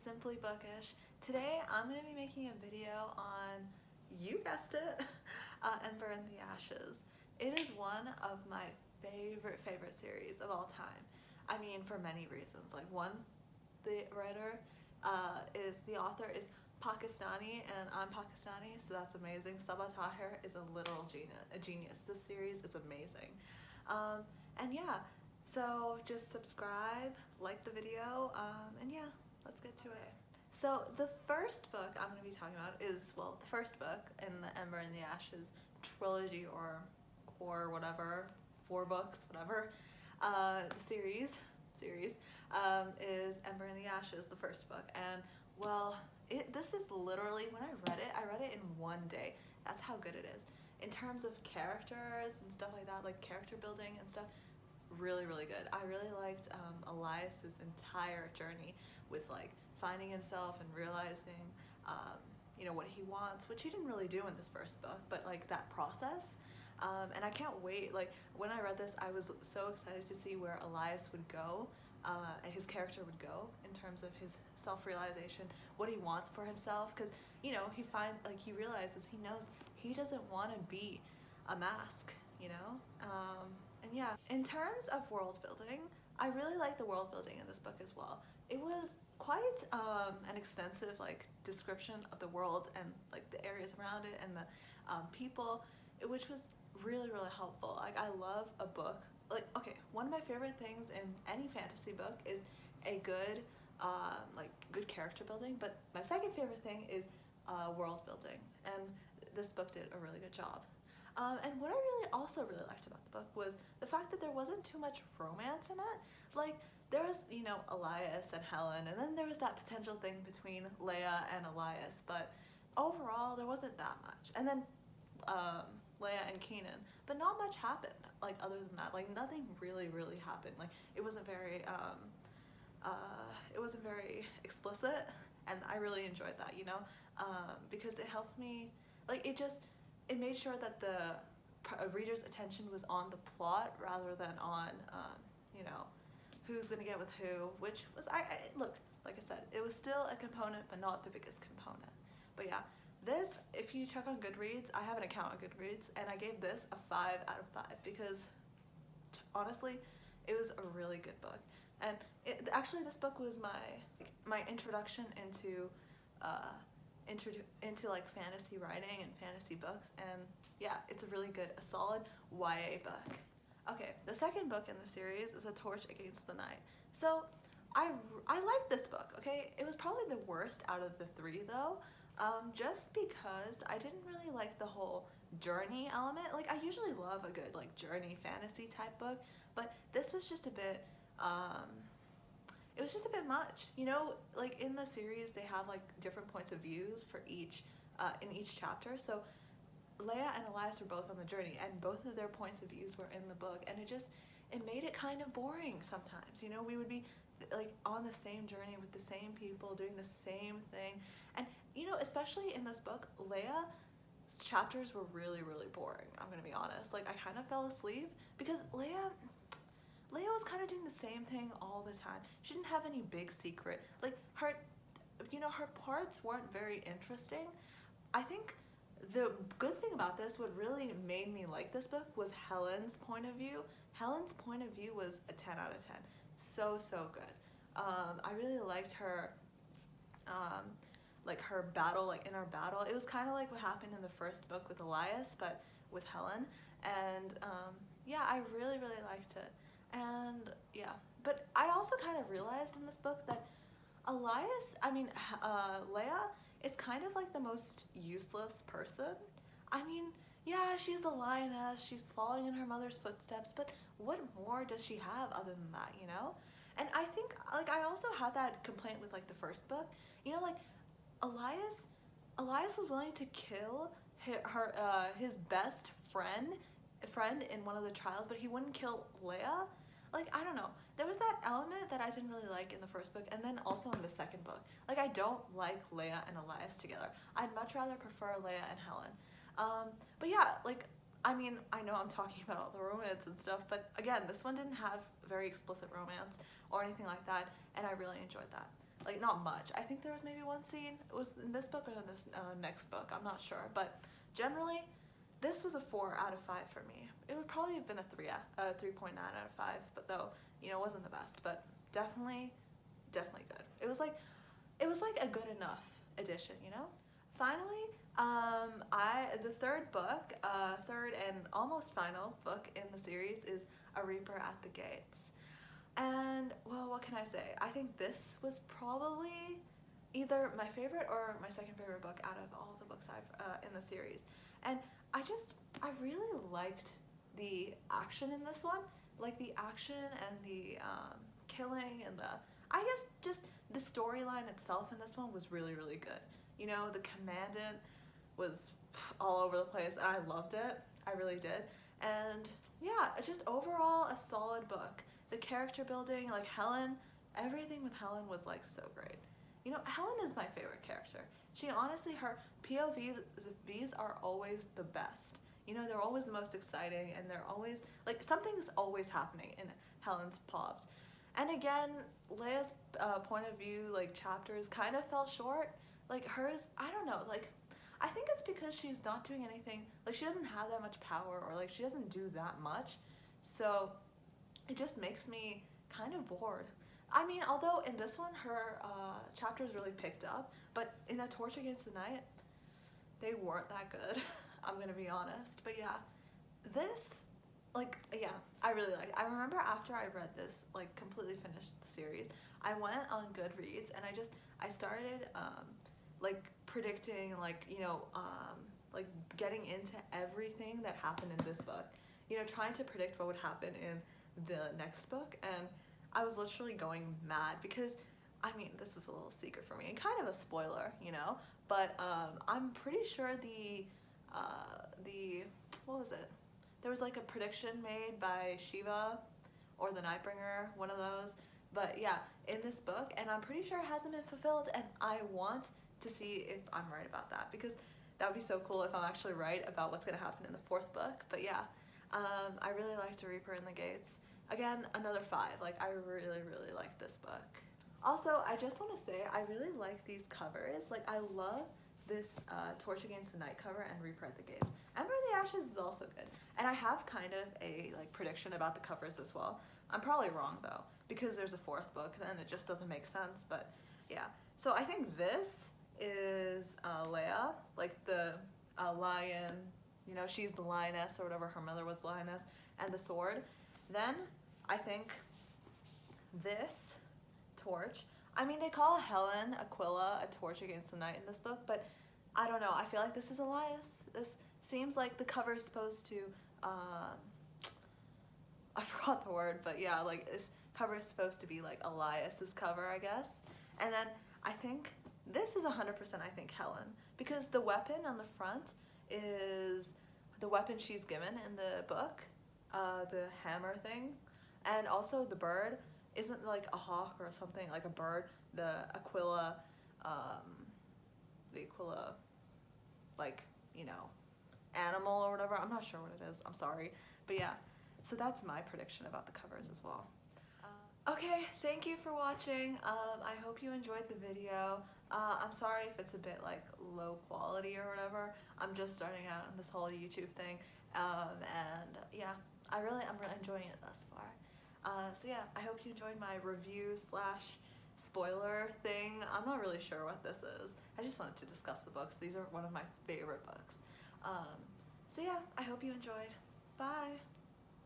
Simply Bookish. Today I'm going to be making a video on, you guessed it, Ember and the Ashes. It is one of my favorite series of all time. I mean, for many reasons. Like, one, the author is Pakistani and I'm Pakistani, so that's amazing. Sabaa Tahir is a literal genius. This series is amazing. And yeah, so just subscribe, like the video, and yeah, let's get to it. So the first book I'm going to be talking about is, well, the first book in the Ember and the Ashes trilogy or whatever, 4 books, whatever, the series is Ember and the Ashes, the first book. And well, this is literally, when I read it in one day. That's how good it is. In terms of characters and stuff like that, like character building and stuff, really good. I really liked Elias's entire journey with like finding himself and realizing you know, what he wants, which he didn't really do in this first book, but like that process. And I can't wait, like when I read this I was so excited to see where Elias would go, and his character would go in terms of his self-realization, what he wants for himself, because you know, he realizes, he knows he doesn't want to be a mask, you know. And yeah, in terms of world building, I really like the world building in this book as well. It was quite an extensive like description of the world and like the areas around it and the people, which was really helpful. Like, I love a book, like, okay, one of my favorite things in any fantasy book is a good good character building, but my second favorite thing is world building, and this book did a really good job. And what I also really liked about the book was the fact that there wasn't too much romance in it. Like, there was, you know, Elias and Helen, and then there was that potential thing between Leia and Elias, but overall there wasn't that much. And then Leia and Kanan, but not much happened, like, other than that. Like, nothing really happened. Like, it wasn't very explicit, and I really enjoyed that, you know, because it helped me, like, it made sure that the reader's attention was on the plot rather than on, you know, who's gonna get with who, which was, look, like I said, it was still a component, but not the biggest component. But yeah, this, if you check on Goodreads, I have an account on Goodreads, and I gave this a 5 out of 5 because, honestly, it was a really good book. And actually, this book was my introduction into like fantasy writing and fantasy books, and yeah, it's a solid YA book. Okay, the second book in the series is A Torch Against the Night. So I liked this book, okay? It was probably the worst out of the 3 though, just because I didn't really like the whole journey element. Like, I usually love a good like journey fantasy type book, but this was just a bit it was just a bit much, you know. Like, in the series they have like different points of views for each in each chapter, so Leia and Elias were both on the journey, and both of their points of views were in the book, and it made it kind of boring sometimes, you know. We would be like on the same journey with the same people doing the same thing, and you know, especially in this book, Leia's chapters were really boring, I'm gonna be honest. Like, I kind of fell asleep because Leia was kind of doing the same thing all the time. She didn't have any big secret. Like, her parts weren't very interesting. I think the good thing about this, what really made me like this book, was Helen's point of view. Helen's point of view was a 10 out of 10. So good. I really liked her, like her battle, like inner battle. It was kind of like what happened in the first book with Elias, but with Helen. And yeah, I really liked it. And yeah, but I also kind of realized in this book that Leia is kind of like the most useless person. I mean, yeah, she's the lioness, she's following in her mother's footsteps, but what more does she have other than that, you know? And I think, like, I also had that complaint with like the first book, you know, like Elias was willing to kill his best friend in one of the trials, but he wouldn't kill Leia. Like, I don't know, there was that element that I didn't really like in the first book, and then also in the second book. Like, I don't like Leia and Elias together. I'd much rather prefer Leia and Helen. But yeah, like, I mean, I know I'm talking about all the romance and stuff, but again, this one didn't have very explicit romance or anything like that, and I really enjoyed that. like not much. I think there was maybe one scene. It was in this book or in this next book. I'm not sure, but generally, this was a 4 out of 5 for me. It would probably have been a 3.9 out of 5, but though, you know, it wasn't the best, but definitely good. It was like a good enough edition, you know? Finally, the third book, third and almost final book in the series is A Reaper at the Gates. And, well, what can I say? I think this was probably either my favorite or my second favorite book out of all the books I've in the series. And I really liked the action in this one. Like the action and the killing and I guess just the storyline itself in this one was really, really good. You know, the commandant was all over the place and I loved it. I really did. And yeah, just overall a solid book. The character building, like Helen, everything with Helen was like so great. You know, Helen is my favorite character. She honestly, her POVs are always the best. You know, they're always the most exciting and they're always, like, something's always happening in Helen's POVs. And again, Leia's point of view, like, chapters kind of fell short. Like, hers, I don't know, like, I think it's because she's not doing anything, like, she doesn't have that much power or, like, she doesn't do that much. So, it just makes me kind of bored. I mean, although in this one, her chapters really picked up, but in A Torch Against the Night, they weren't that good. I'm gonna be honest, but yeah, this, like, yeah, I really liked it. I remember after I read this, like, completely finished the series, I went on Goodreads and I started, like, predicting, like, you know, like, getting into everything that happened in this book, you know, trying to predict what would happen in the next book, and I was literally going mad because, I mean, this is a little secret for me and kind of a spoiler, you know, but I'm pretty sure what was it? There was like a prediction made by Shiva or the Nightbringer, one of those. But yeah, in this book, and I'm pretty sure it hasn't been fulfilled, and I want to see if I'm right about that because that would be so cool if I'm actually right about what's gonna happen in the 4th book. But yeah, I really liked A Reaper in the Gates. Again, another 5. Like, I really, really like this book. Also, I just want to say, I really like these covers. Like, I love this Torch Against the Night cover and Reaper at the Gates. Ember in the Ashes is also good. And I have kind of a, like, prediction about the covers as well. I'm probably wrong, though, because there's a 4th book, and it just doesn't make sense, but yeah. So I think this is Leia, like the lion, you know, she's the lioness or whatever, her mother was lioness, and the sword. Then I think this torch, I mean, they call Helen Aquila a torch against the night in this book, but I don't know, I feel like this is Elias. This seems like the cover is supposed to, I forgot the word, but yeah, like this cover is supposed to be like Elias's cover, I guess. And then I think this is 100% I think Helen, because the weapon on the front is the weapon she's given in the book, the hammer thing, and also the bird isn't like a hawk or something, like a bird, the Aquila, like, you know, animal or whatever. I'm not sure what it is, I'm sorry, but yeah, so that's my prediction about the covers as well. Okay, thank you for watching. I hope you enjoyed the video. I'm sorry if it's a bit like low quality or whatever. I'm just starting out on this whole YouTube thing, and yeah, I'm really enjoying it thus far. So yeah, I hope you enjoyed my review / spoiler thing. I'm not really sure what this is. I just wanted to discuss the books. These are one of my favorite books. So yeah, I hope you enjoyed. Bye!